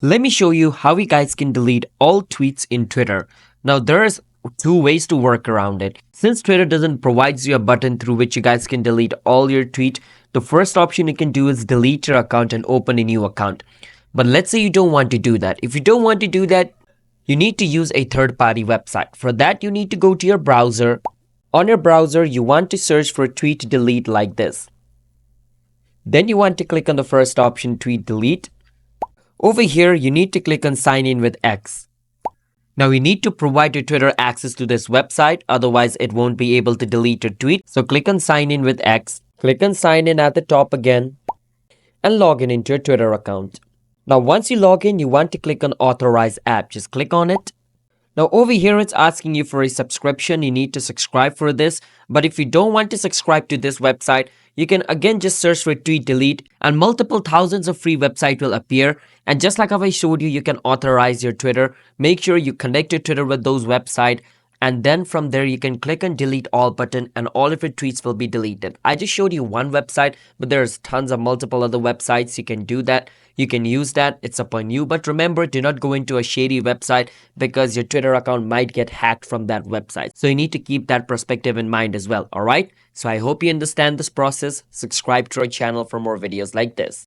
Let me show you how you guys can delete all tweets in Twitter. Now there's two ways to work around it. Since Twitter doesn't provide you a button through which you guys can delete all your tweets, the first option you can do is delete your account and open a new account. But let's say you don't want to do that. If you don't want to do that, you need to use a third-party website. For that, you need to go to your browser. On your browser, you want to search for tweet delete like this. Then you want to click on the first option, tweet delete. Over here, you need to click on sign in with X. Now you need to provide your Twitter access to this website, otherwise it won't be able to delete your tweet. So click on sign in with X, click on sign in at the top again, and log in into your Twitter account. Now once you log in, you want to click on authorize app, just click on it. Now over here it's asking you for a subscription, you need to subscribe for this, but if you don't want to subscribe to this website, you can again just search for tweet delete and multiple thousands of free websites will appear. And just like how I showed you, you can authorize your Twitter. Make sure you connect your Twitter with those websites. And then from there, you can click on delete all button and all of your tweets will be deleted. I just showed you one website, but there's tons of multiple other websites. You can do that. You can use that. It's upon you. But remember, do not go into a shady website because your Twitter account might get hacked from that website. So you need to keep that perspective in mind as well. All right. So I hope you understand this process. Subscribe to our channel for more videos like this.